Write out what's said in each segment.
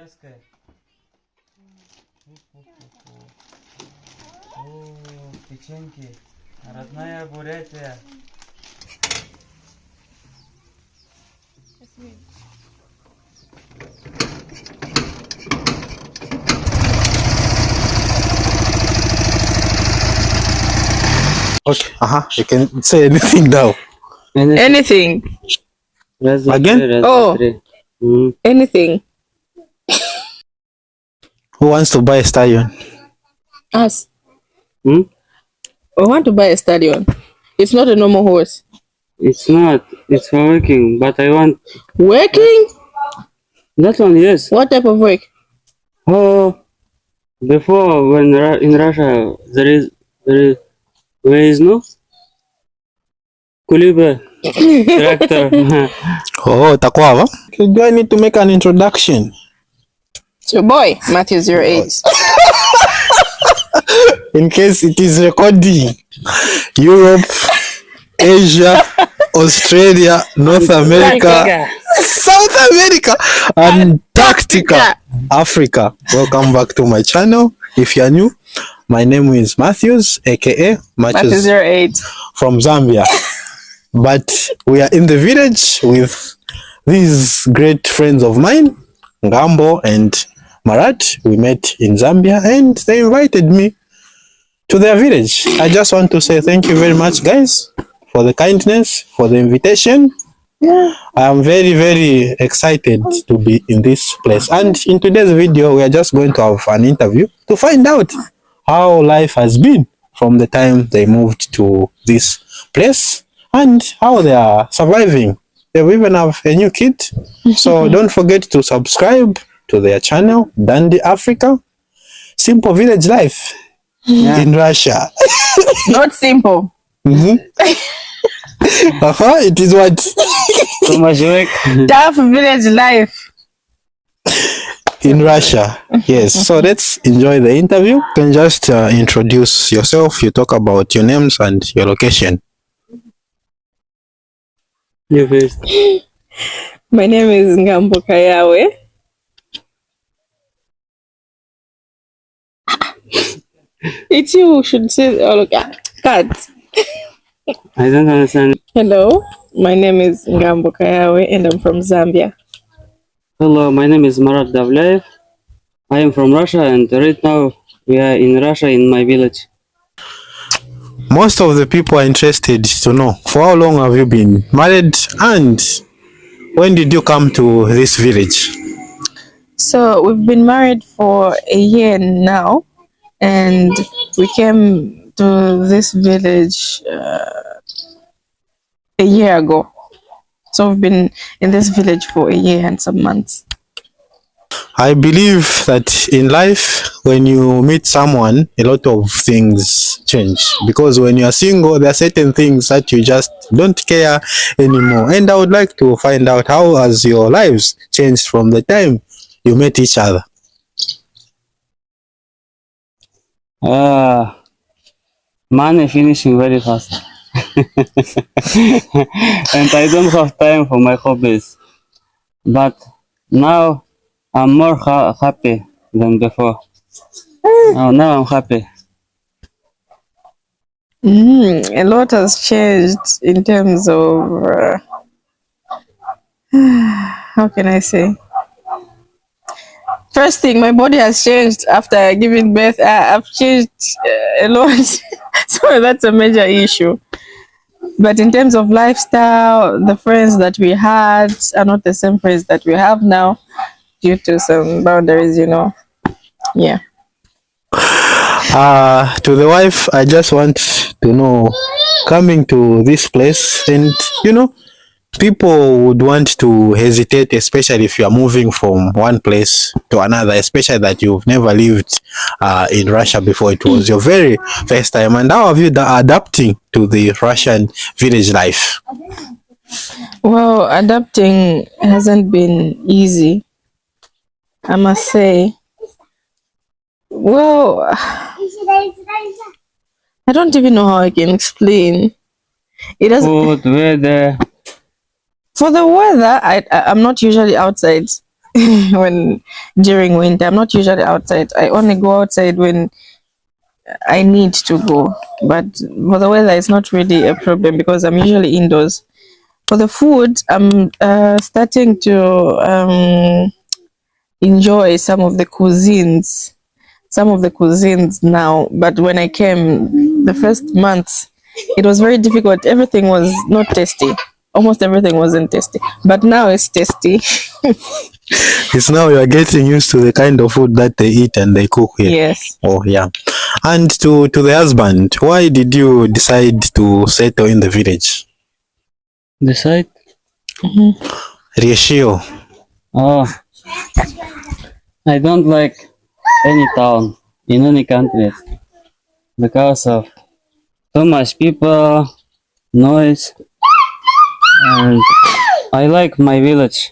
Бурятская. О, печеньки. Родная Бурятия. Okay, you can say anything now. Anything. Again? Oh. Anything. Who wants to buy a stallion? Us. We want to buy a stallion. It's not a normal horse. It's not. It's for working, but I want Working? that one. Yes. What type of work? Oh, before when in Russia there is no Kuliba tractor. Oh, Takwava. Okay, do I need to make an introduction? It's your boy, Matthew08. In case it is recording. Europe, Asia, Australia, North America, South America, Antarctica, Africa. Welcome back to my channel. If you are new, my name is Matthews, aka Matthews Matthew08 from Zambia. But we are in the village with these great friends of mine, Ngambo and Marat. We met in Zambia and they invited me to their village. I just want to say thank you very much, guys, for the kindness, for the invitation. I am very, very excited to be in this place. And in today's video, we are just going to have an interview to find out how life has been from the time they moved to this place and how they are surviving. They even have a new kid. So don't forget to subscribe to their channel, Dandy Africa. Simple village life in Russia. Not simple. It is what? So much work. Tough village life. In Russia. Yes. So let's enjoy the interview. You can just introduce yourself. You talk about your names and your location. You first. My name is Ngambo Kayawe. It's you who should say, oh, look, cut. I don't understand. Hello, my name is Ngambo Kayawe and I'm from Zambia. Hello, my name is Marat Davlayev. I am from Russia and right now we are in Russia in my village. Most of the people are interested to know, for how long have you been married and when did you come to this village? So we've been married for a year now and we came to this village a year ago. So we've been in this village for a year and some months. I believe that in life, when you meet someone, a lot of things change. Because when you are single, there are certain things that you just don't care anymore. And I would like to find out, how has your lives changed from the time you met each other? Money finishing very fast. And I don't have time for my hobbies. But now I'm more happy than before. Now I'm happy. A lot has changed in terms of how can I say? First thing, my body has changed after giving birth. I've changed a lot. So that's a major issue. But in terms of lifestyle, the friends that we had are not the same friends that we have now due to some boundaries, you know. Yeah. To the wife, I just want to know, coming to this place, and you know, people would want to hesitate, especially if you are moving from one place to another, especially that you've never lived in Russia before. It was your very first time. And how have you adapting to the Russian village life? Well, adapting hasn't been easy, I must say. Well, I don't even know how I can explain. It doesn't. Food, weather. For the weather, I'm not usually outside. when during winter. I'm not usually outside. I only go outside when I need to go. But for the weather, it's not really a problem because I'm usually indoors. For the food, I'm starting to enjoy some of the cuisines. Some of the cuisines now, but when I came the first month, it was very difficult. Everything was not tasty. Almost everything wasn't tasty, but now it's tasty. It's now you are getting used to the kind of food that they eat and they cook here. Yes. Oh yeah. And to the husband, why did you decide to settle in the village? Decide? Ratio. Oh, I don't like any town in any country because of too much people, noise, and I like my village,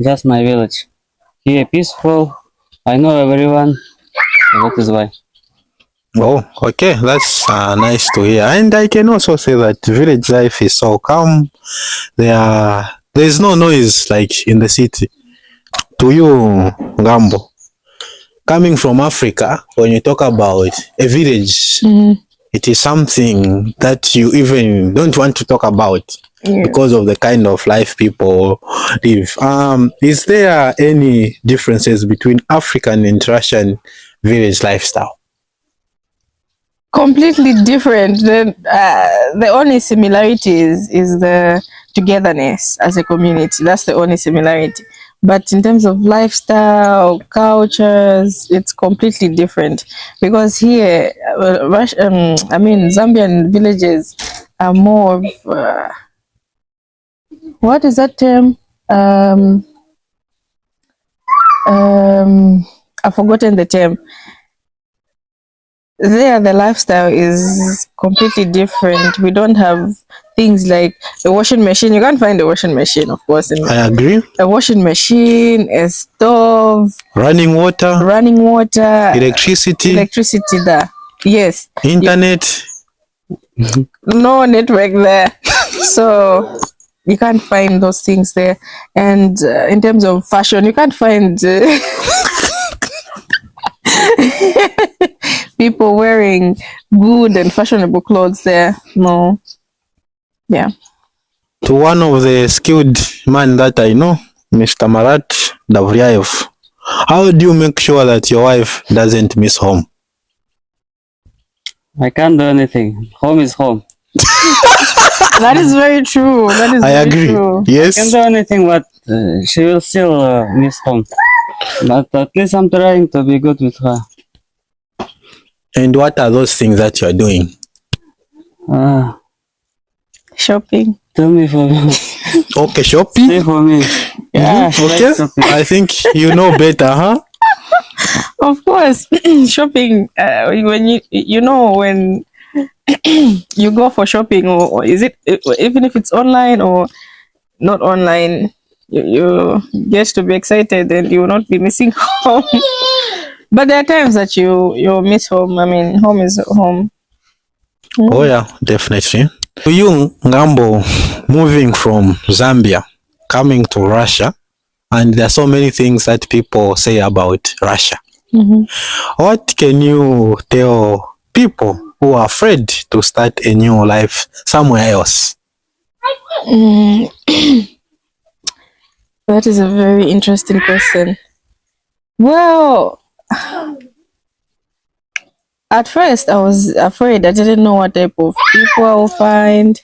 just my village. Here peaceful, I know everyone, so that is why. Oh, okay, that's nice to hear. And I can also say that village life is so calm. There's no noise like in the city. To you, Gambo, coming from Africa, when you talk about a village, it is something that you even don't want to talk about because of the kind of life people live. Is there any differences between African and Russian village lifestyle? Completely different. The only similarity is the togetherness as a community. That's the only similarity. But in terms of lifestyle, cultures, it's completely different. Because here, Zambian villages are more of, what is that term? I've forgotten the term. There, the lifestyle is completely different. We don't have things like a washing machine. You can't find a washing machine, of course. I agree. A washing machine, a stove, running water, electricity there. Yes. Internet. No network there. So you can't find those things there. And in terms of fashion, you can't find people wearing good and fashionable clothes there. No. Yeah. To one of the skilled man that I know, Mr. Marat Davriaev, how do you make sure that your wife doesn't miss home? I can't do anything. Home is home. That is very true. I agree. True. Yes. I can't do anything, but she will still miss home. But at least I'm trying to be good with her. And what are those things that you are doing? Shopping. Tell me for me. Okay, shopping. Say for me. Yeah. Okay. I think you know better, huh? Of course, shopping. When when you go for shopping, or is it even if it's online or not online, you get to be excited and you will not be missing home. But there are times that you miss home. I mean, home is home. Oh yeah, definitely. You, Ngambo, moving from Zambia, coming to Russia, and there are so many things that people say about Russia. What can you tell people who are afraid to start a new life somewhere else? That is a very interesting question. Well, at first I was afraid. I didn't know what type of people I will find.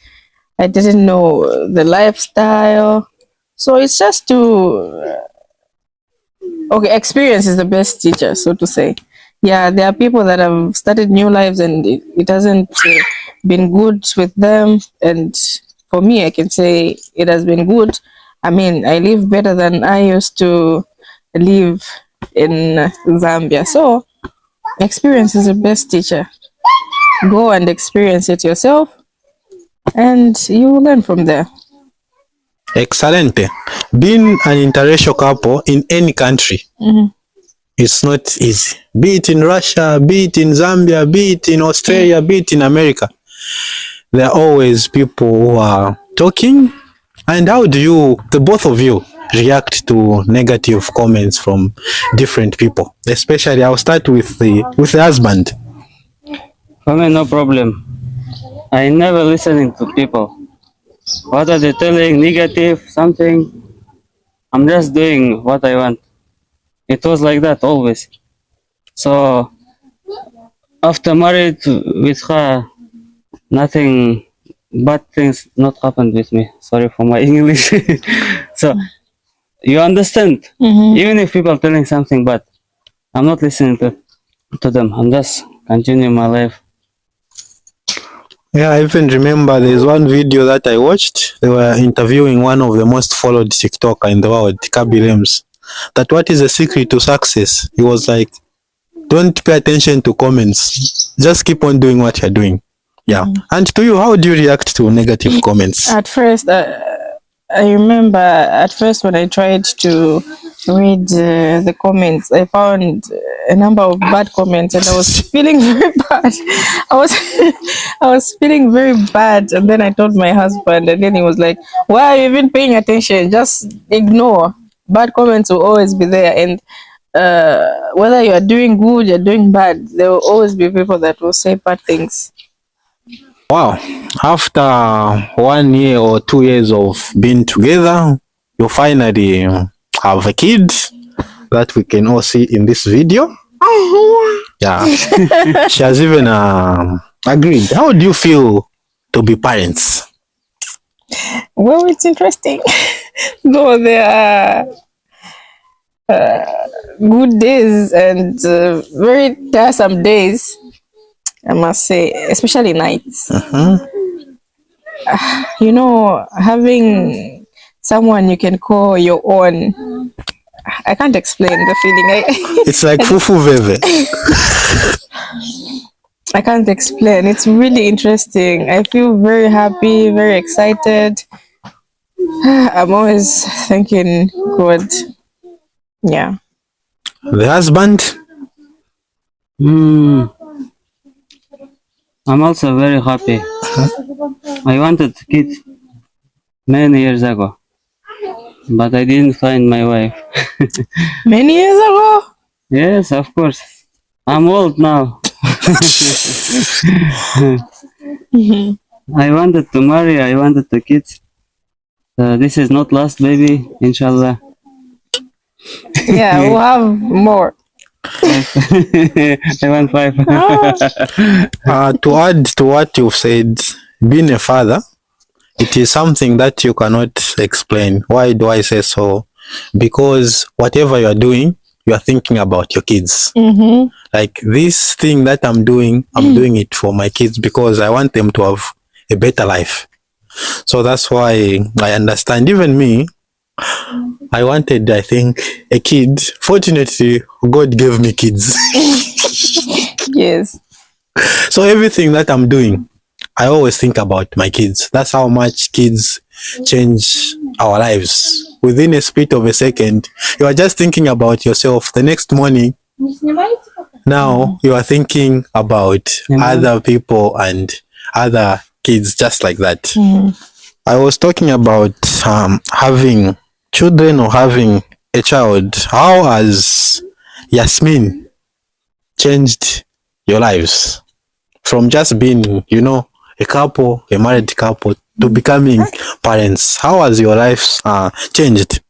I didn't know the lifestyle. So it's just to experience is the best teacher, so to say. Yeah, there are people that have started new lives and it hasn't been good with them. And for me, I can say it has been good. I mean, I live better than I used to live in Zambia. So experience is the best teacher. Go and experience it yourself and you will learn from there. Excellent. Being an interracial couple in any country, it's not easy. Be it in Russia, be it in Zambia, be it in Australia, be it in America. There are always people who are talking. And how do you, the both of you, react to negative comments from different people? Especially, I'll start with the husband. For me, no problem. I never listening to people. What are they telling? Negative, something. I'm just doing what I want. It was like that always. So after married with her, nothing bad things not happened with me. Sorry for my English. So you understand? Even if people telling something bad, I'm not listening to them. I'm just continuing my life. Yeah, I even remember there's one video that I watched. They were interviewing one of the most followed TikToker in the world, Kabi Lems. That what is the secret to success? He was like, don't pay attention to comments. Just keep on doing what you're doing. Yeah. And to you, how do you react to negative comments? At first, I remember at first when I tried to read the comments, I found a number of bad comments, and I was feeling very bad. I was feeling very bad, and then I told my husband, and then he was like, "Why are you even paying attention? Just ignore. Bad comments will always be there, and whether you are doing good, you're doing bad, there will always be people that will say bad things." Wow. After 1 year or 2 years of being together, you finally have a kid that we can all see in this video. Yeah. She has even agreed. How do you feel to be parents? Well, it's interesting. Though there are good days and very tiresome days, I must say, especially nights. You know, having someone you can call your own, I can't explain the feeling. It's like fufu veve. I can't explain. It's really interesting. I feel very happy, very excited. I'm always thanking God. Yeah. The husband? I'm also very happy. I wanted kids many years ago, but I didn't find my wife. Many years ago? Yes, of course. I'm old now. I wanted to marry, I wanted the kids. This is not last baby, inshallah. Yeah, we'll have more. I want 5. To add to what you've said, being a father, it is something that you cannot explain. Why do I say so? Because whatever you are doing, you are thinking about your kids. Like this thing that I'm doing it for my kids because I want them to have a better life. So that's why I understand. Even me, I wanted, I think, a kid. Fortunately, God gave me kids. Yes. So everything that I'm doing, I always think about my kids. That's how much kids change our lives. Within a split of a second, you are just thinking about yourself. The next morning, now you are thinking about other people and other kids just like that. I was talking about having children or having a child. How has Yasmin changed your lives from just being, you know, a couple, a married couple, to becoming parents? How has your life changed?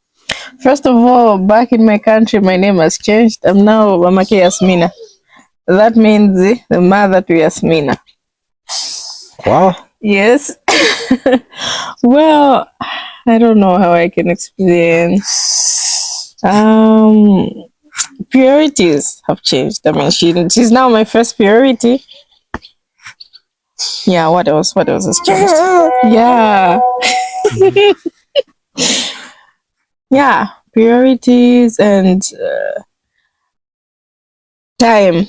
First of all, back in my country, my name has changed. I'm now Mamake Yasmina. That means the mother to Yasmina. Wow. Yes. Well, I don't know how I can explain. Priorities have changed. I mean, she's now my first priority. Yeah, what else? What else has changed? Yeah. Yeah, priorities and time.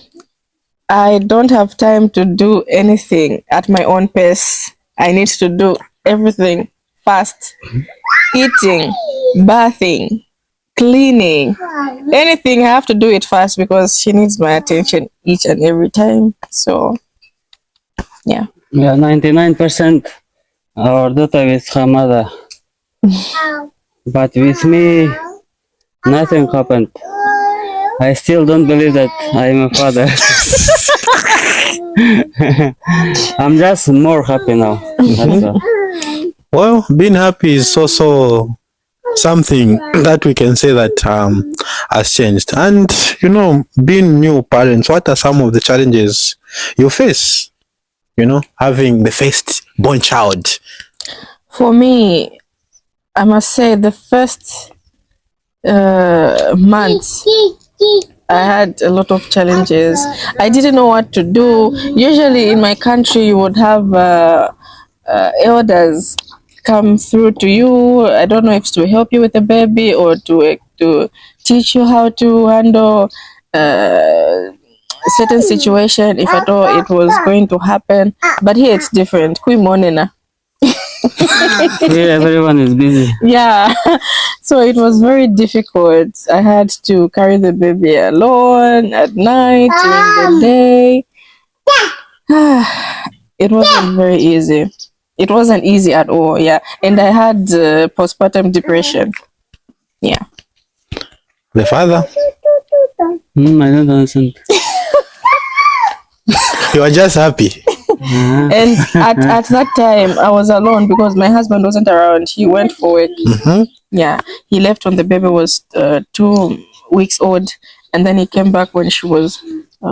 I don't have time to do anything at my own pace. I need to do everything fast. Eating, bathing, cleaning, anything, I have to do it fast because she needs my attention each and every time. So, yeah. Yeah, 99% our daughter with her mother. But with me, nothing happened. I still don't believe that I'm a father. I'm just more happy now. That's all. Well, being happy is also something that we can say that has changed. And being new parents, what are some of the challenges you face? Having the first born child. For me, I must say the first months I had a lot of challenges. I didn't know what to do. Usually in my country, you would have elders come through to you. I don't know if it's to help you with the baby or to teach you how to handle certain situation if at all it was going to happen. But here it's different. Kui monena. Here everyone is busy. Yeah, so it was very difficult. I had to carry the baby alone at night, during the day. It wasn't very easy. It wasn't easy at all, yeah. And I had postpartum depression. Yeah. The father? I don't understand. You are just happy. And at that time, I was alone because my husband wasn't around. He went for work. Yeah, he left when the baby was 2 weeks old, and then he came back when she was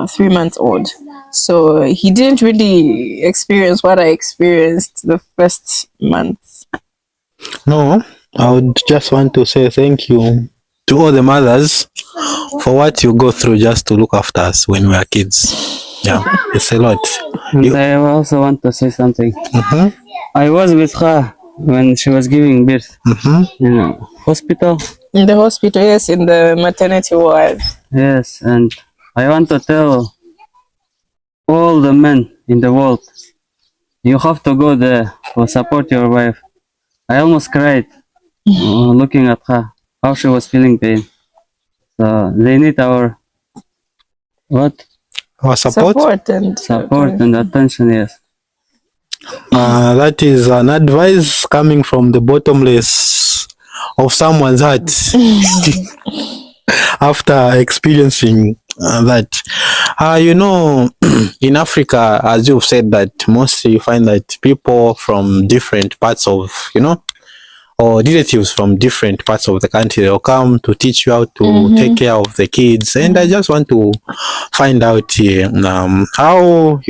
3 months old. So he didn't really experience what I experienced the first month. No, I would just want to say thank you to all the mothers for what you go through just to look after us when we are kids. Yeah, it's a lot. And I also want to say something. I was with her when she was giving birth in a hospital. In the hospital, yes, in the maternity ward. Yes, and I want to tell all the men in the world, you have to go there to support your wife. I almost cried looking at her, how she was feeling pain. So they need our Our support. support and attention. Yes. That is an advice coming from the bottomless of someone's heart after experiencing that. In Africa, as you've said, that mostly you find that people from different parts of, or relatives from different parts of the country, they'll come to teach you how to take care of the kids. And I just want to find out how,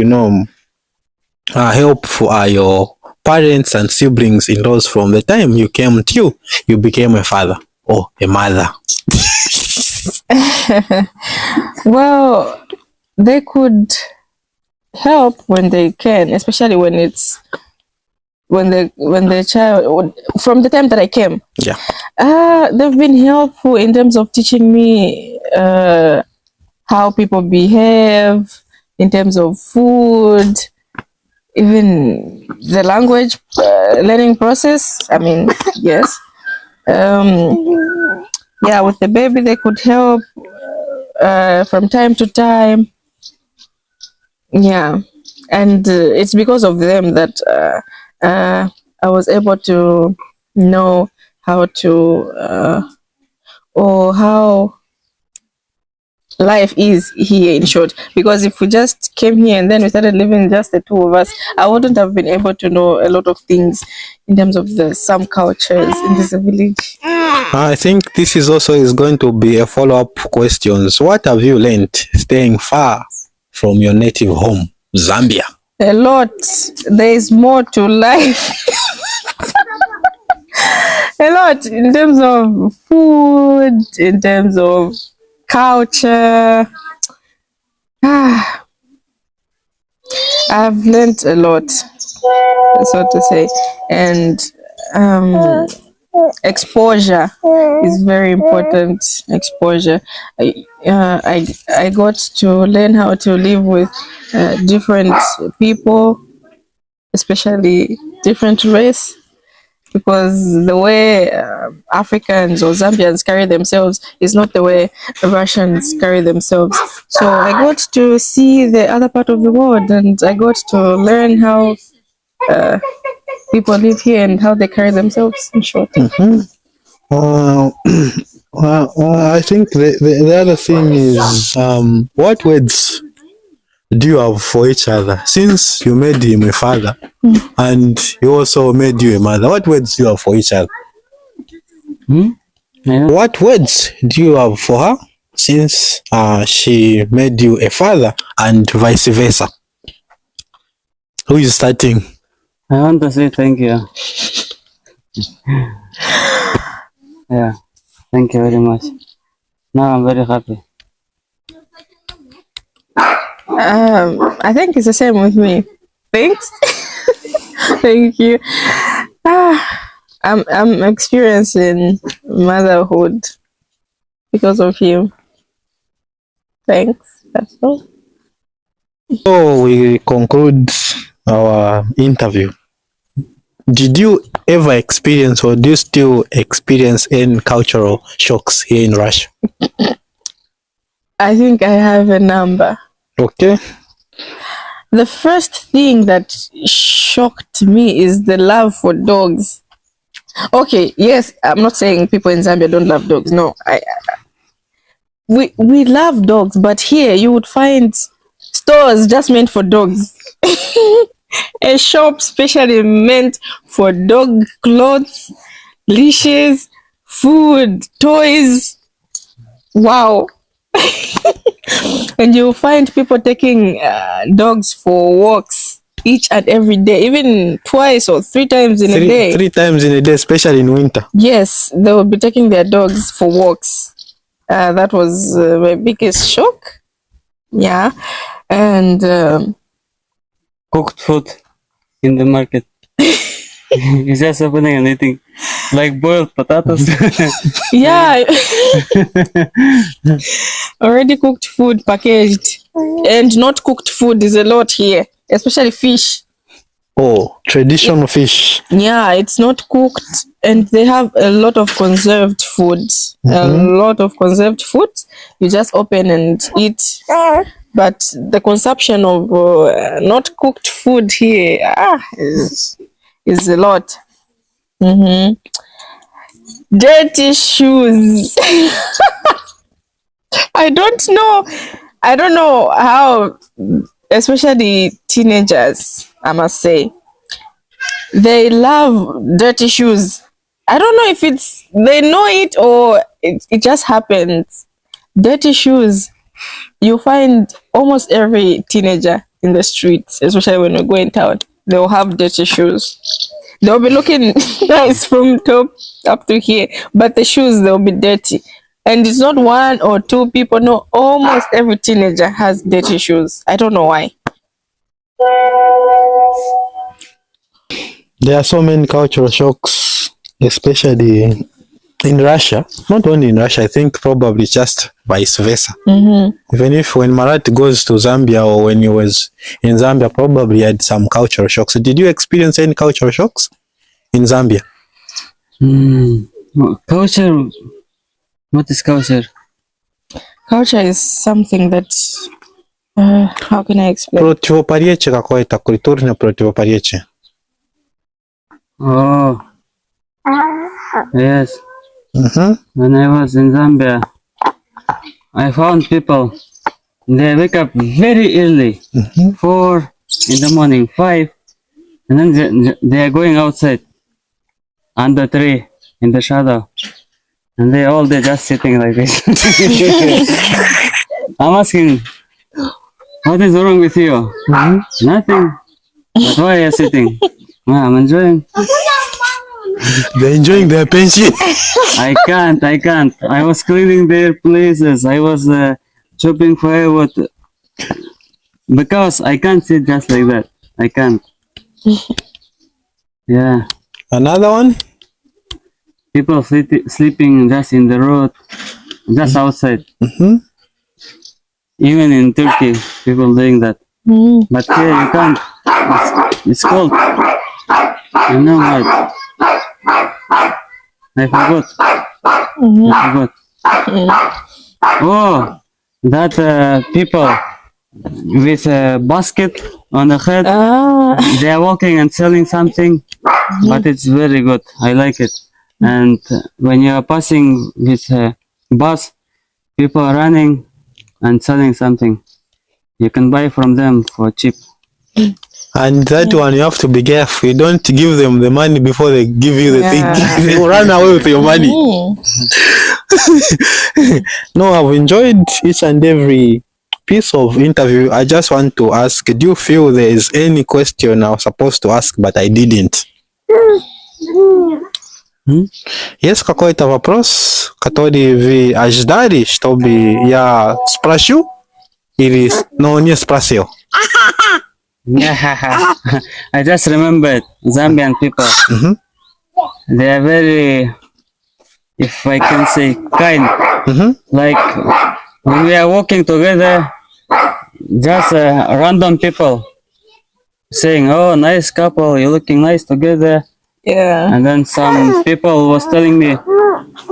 helpful are your parents and siblings in laws from the time you came to you became a father or a mother? Well, they could help when they can, especially when it's when the child, from the time that I came. Yeah. They've been helpful in terms of teaching me how people behave, in terms of food, even the language learning process. I mean, yes. Yeah, with the baby, they could help from time to time. Yeah, and it's because of them that I was able to know how to or how life is here, in short. Because if we just came here and then we started living just the two of us, I wouldn't have been able to know a lot of things in terms of some cultures in this village. I think this is going to be a follow-up questions. What have you learned staying far from your native home, Zambia? A lot. There is more to life. A lot in terms of food, in terms of culture. I've learned a lot, so to say, and exposure is very important. Exposure. I got to learn how to live with different people, especially different race, because the way Africans or Zambians carry themselves is not the way Russians carry themselves. So I got to see the other part of the world, and I got to learn how people live here and how they carry themselves, in short. Uh, I think the other thing is what words do you have for each other? Since you made him a father and he also made you a mother, what words do you have for each other? Yeah. What words do you have for her since she made you a father and vice versa? Who is starting? I want to say thank you. Yeah, thank you very much. Now I'm very happy. I think it's the same with me. Thanks. Thank you. I'm experiencing motherhood because of you. Thanks. That's all. So we conclude our interview. Did you ever experience or do you still experience any cultural shocks here in Russia? I think I have a number. Okay. The first thing that shocked me is the love for dogs. Okay, yes, I'm not saying people in Zambia don't love dogs. No, we love dogs, but here you would find stores just meant for dogs. A shop specially meant for dog clothes, leashes, food, toys. Wow. And you'll find people taking dogs for walks each and every day, even twice or three times in a day. 3 times in a day, especially in winter. Yes, they will be taking their dogs for walks. That was my biggest shock. Yeah. And Cooked food in the market. It's just opening and eating. Like boiled potatoes. yeah, already cooked food packaged. And not cooked food is a lot here, especially fish. Oh, traditional fish. Yeah, it's not cooked, and they have a lot of conserved foods. A lot of conserved foods. You just open and eat. But the consumption of not cooked food here is a lot. Dirty shoes. I don't know how, especially teenagers, I must say, they love dirty shoes. I don't know if it's they know it or it just happens. Dirty shoes. You find almost every teenager in the streets, especially when we go in town, they'll have dirty shoes. They'll be looking nice from top up to here, but the shoes, they'll be dirty. And it's not one or two people, no, almost every teenager has dirty shoes. I don't know why. There are so many cultural shocks, especially in Russia. Not only in Russia, I think probably just vice versa. Even if when Marat goes to Zambia or when he was in Zambia, probably had some cultural shocks. Did you experience any cultural shocks in Zambia? Culture. What is culture? Culture is something that, how can I explain? Противопаречие какое-то, культурное противопаречие. Oh. Yes. When I was in Zambia, I found people, they wake up very early, 4 in the morning, 5, and then they are going outside under tree in the shadow, and they're just sitting like this. I'm asking, what is wrong with you? Nothing. But why are you sitting? I'm enjoying. They're enjoying their pension. I can't. I was cleaning their places. I was chopping firewood. Because I can't sit just like that. I can't. Yeah. Another one? People sleeping just in the road, just outside. Even in Turkey, people doing that. But here you can't. It's cold. You know what? I forgot. Oh, that people with a basket on the head. They are walking and selling something, but it's very good. I like it. And when you are passing with a bus, people are running and selling something. You can buy from them for cheap. And that one you have to be careful. You don't give them the money before they give you the thing. They will run away with your money. No, I've enjoyed each and every piece of interview. I just want to ask, do you feel there is any question I was supposed to ask but I didn't? Есть какой-то вопрос, который вы ожидали, чтобы я спросил? Или не спросил? I just remembered Zambian people. They are very, if I can say, kind. Like when we are walking together, just random people saying, "Oh, nice couple, you're looking nice together." Yeah. And then some people was telling me,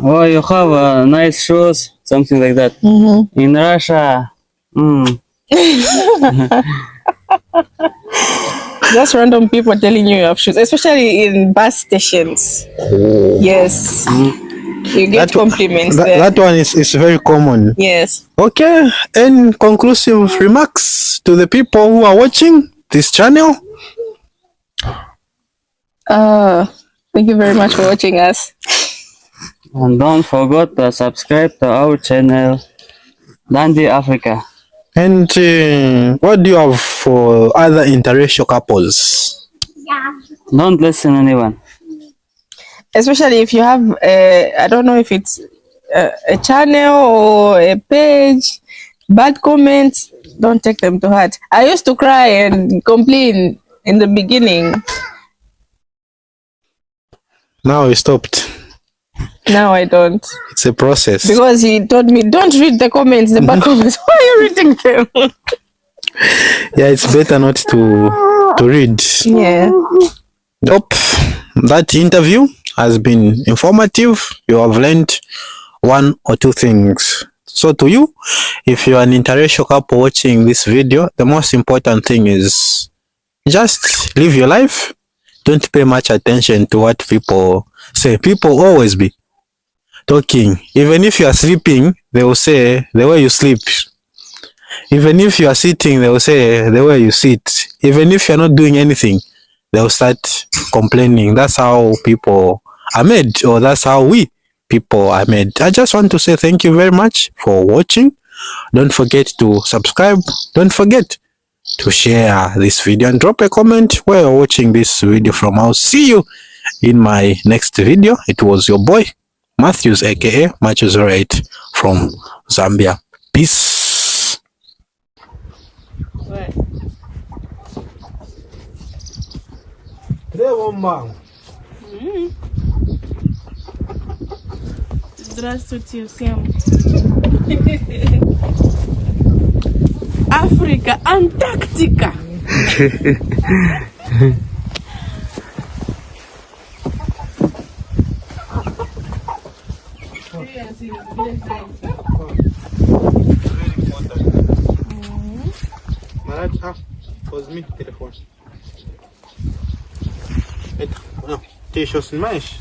"Oh, you have nice shoes," something like that. In Russia, Just random people telling you have shoes, especially in bus stations. Yes. You get compliments there. That one is very common. Yes. Okay, any conclusive remarks to the people who are watching this channel? Thank you very much for watching us. and don't forget to subscribe to our channel, Dandy Africa. And what do you have for other interracial couples? Don't listen to anyone. Especially if you have, I don't know if it's a channel or a page, bad comments, don't take them to heart. I used to cry and complain in the beginning. Now we stopped. Now I don't. It's a process. Because he told me, don't read the comments, the bad comments. Why are you reading them? Yeah, it's better not to read. Yeah. Nope. That interview has been informative. You have learned one or two things. So to you, if you're an interracial couple watching this video, the most important thing is just live your life. Don't pay much attention to what people say. People always be talking. Even if you are sleeping, they will say the way you sleep. Even if you are sitting, they will say the way you sit. Even if you're not doing anything, they'll start complaining. That's how people are made, or that's how we people are made. I just want to say thank you very much for watching. Don't forget to subscribe. Don't forget to share this video and drop a comment where you're watching this video from. I'll see you in my next video. It was your boy Matthews, aka Matthews08 from Zambia. Peace. Здравствуйте всем. Африка, Антарктика. Возьми телефон. Это, ты еще снимаешь?